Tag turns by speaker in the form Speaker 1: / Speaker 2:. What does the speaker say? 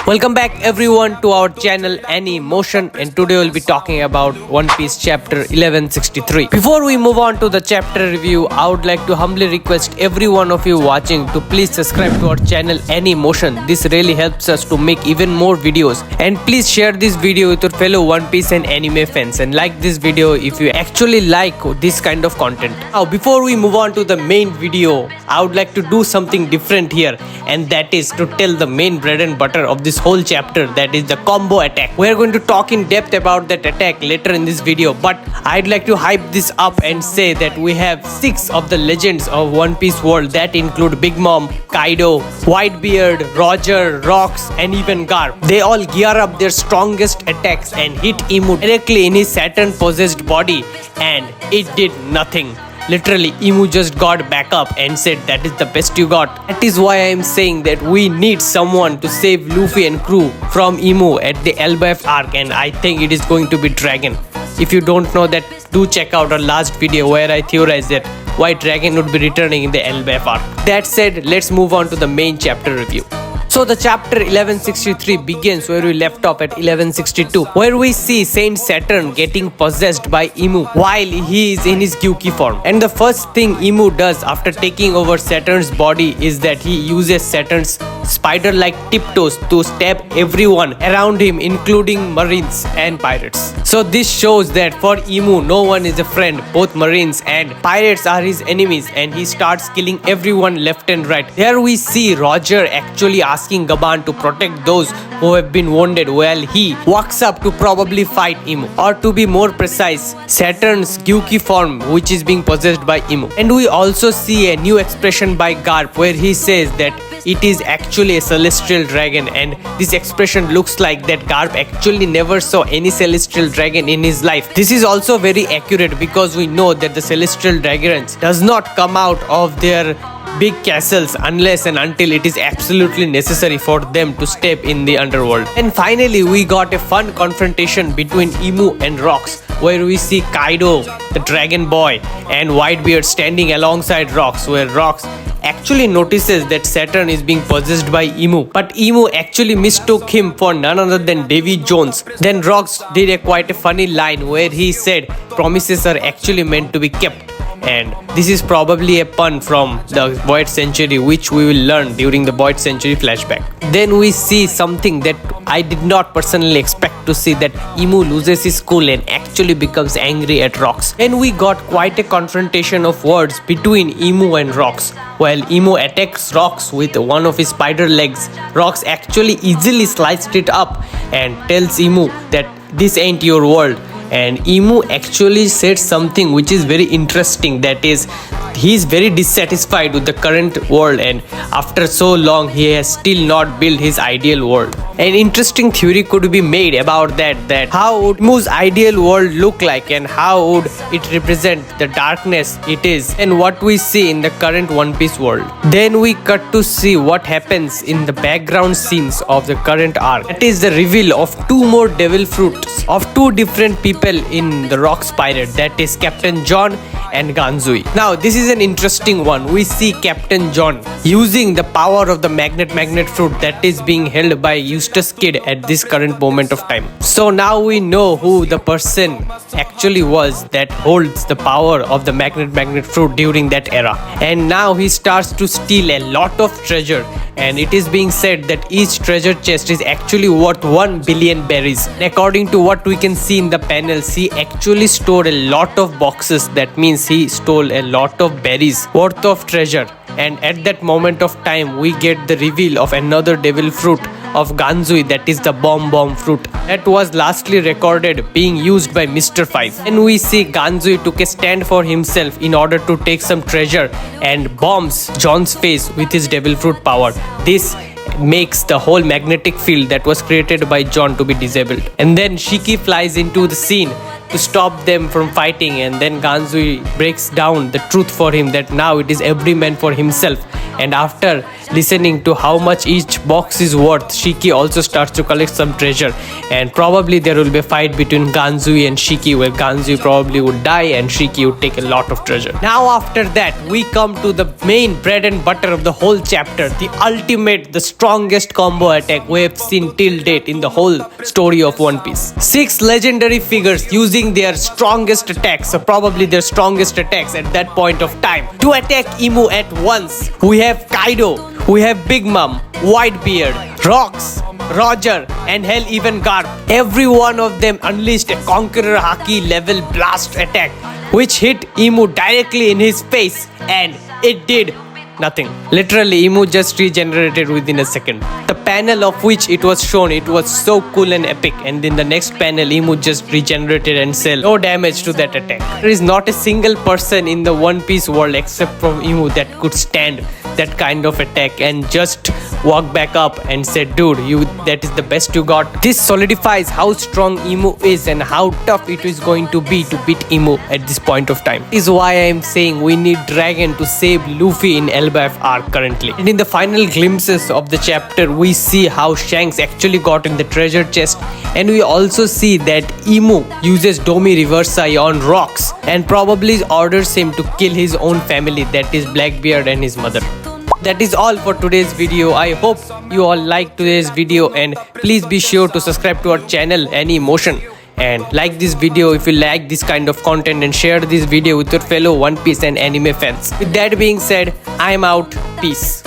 Speaker 1: Welcome back everyone to our channel Any Motion, and today we'll be talking about One Piece chapter 1163. Before we move on to the chapter review, I would like to humbly request every one of you watching to please subscribe to our channel Any Motion. This really helps us to make even more videos, and please share this video with your fellow One Piece and anime fans, and like this video if you actually like this kind of content. Now before we move on to the main video, I would like to do something different here, and that is to tell the main bread and butter of this whole chapter, that is the combo attack. We are going to talk in depth about that attack later in this video, but I'd like to hype this up and say that we have 6 of the legends of One Piece world that include Big Mom, Kaido, Whitebeard, Roger, Rocks, and even Garp. They all gear up their strongest attacks and hit IMU directly in his Saturn possessed body, and it did nothing. Literally, IMU just got back up and said that is the best you got. That is why I am saying that we need someone to save Luffy and crew from IMU at the LBF arc, and I think it is going to be Dragon. If you don't know that, do check out our last video where I theorized that why Dragon would be returning in the LBF arc. That said, let's move on to the main chapter review. So the chapter 1163 begins where we left off at 1162, where we see Saint Saturn getting possessed by IMU while he is in his Gyuki form. And the first thing IMU does after taking over Saturn's body is that he uses Saturn's spider-like tiptoes to stab everyone around him, including marines and pirates. So this shows that for IMU, no one is a friend. Both marines and pirates are his enemies, and he starts killing everyone left and right. There we see Roger actually asking Gaban to protect those who have been wounded, while he walks up to probably fight IMU, or to be more precise, Saturn's Gyuki form, which is being possessed by IMU. And we also see a new expression by Garp where he says that it is actually a celestial dragon, and this expression looks like that Garp actually never saw any celestial dragon in his life. This is also very accurate because we know that the celestial dragons does not come out of their big castles unless and until it is absolutely necessary for them to step in the underworld. And finally, we got a fun confrontation between IMU and Rocks, where we see Kaido, the dragon boy, and Whitebeard standing alongside Rocks, where Rocks actually notices that Saturn is being possessed by IMU, but IMU actually mistook him for none other than Davy Jones. Then Rocks did quite a funny line where he said promises are actually meant to be kept, and this is probably a pun from the Void Century, which we will learn during the Void Century flashback. Then we see something that I did not personally expect to see, that IMU loses his cool and actually becomes angry at Rocks. Then we got quite a confrontation of words between IMU and Rocks. While IMU attacks Rocks with one of his spider legs, Rocks actually easily sliced it up and tells IMU that this ain't your world. And IMU actually said something which is very interesting, that is, he is very dissatisfied with the current world, and after so long he has still not built his ideal world. An interesting theory could be made about that how would IMU's ideal world look like, and how would it represent the darkness it is and what we see in the current One Piece world. Then we cut to see what happens in the background scenes of the current arc. That is the reveal of 2 more devil fruits of 2 different people in the Rocks pirate, that is Captain John and Ganzui. Now this is an interesting one. We see Captain John using the power of the magnet fruit that is being held by Eustace Kid at this current moment of time. So now we know who the person actually was that holds the power of the magnet fruit during that era, and now he starts to steal a lot of treasure, and it is being said that each treasure chest is actually worth 1 billion berries. And according to what we can see in the panels, he actually stored a lot of boxes. That means he stole a lot of berries worth of treasure. And at that moment of time, we get the reveal of another devil fruit of Ganzui, that is the bomb fruit, that was lastly recorded being used by Mr. 5. And we see Ganzui took a stand for himself in order to take some treasure and bombs John's face with his devil fruit power. This makes the whole magnetic field that was created by John to be disabled. And then Shiki flies into the scene to stop them from fighting, and then Ganzui breaks down the truth for him that now it is every man for himself. And after listening to how much each box is worth, Shiki also starts to collect some treasure, and probably there will be a fight between Ganzui and Shiki, where Ganzui probably would die and Shiki would take a lot of treasure. Now after that, we come to the main bread and butter of the whole chapter, the ultimate, the strongest combo attack we have seen till date in the whole story of One Piece. 6 legendary figures using their strongest attacks, or probably their strongest attacks at that point of time, to attack IMU at once. We have Kaido, we have Big Mom, Whitebeard, Rocks, Roger, and hell even Garp. Every one of them unleashed a Conqueror Haki level blast attack, which hit IMU directly in his face, and it did nothing. Literally, IMU just regenerated within a second. The panel of which it was shown, it was so cool and epic, and in the next panel, IMU just regenerated and said no damage to that attack. There is not a single person in the One Piece world except from IMU that could stand that kind of attack and just walk back up and say, dude, that is the best you got. This solidifies how strong IMU is and how tough it is going to be to beat IMU at this point of time. This is why I am saying we need Dragon to save Luffy in Elbaf arc currently. And in the final glimpses of the chapter, we see how Shanks actually got in the treasure chest, and we also see that IMU uses Domi Reversai on Rocks and probably orders him to kill his own family, that is Blackbeard and his mother. That is all for today's video. I hope you all liked today's video, and please be sure to subscribe to our channel Any Motion, and like this video if you like this kind of content, and share this video with your fellow One Piece and anime fans. With that being said, I'm out. Peace.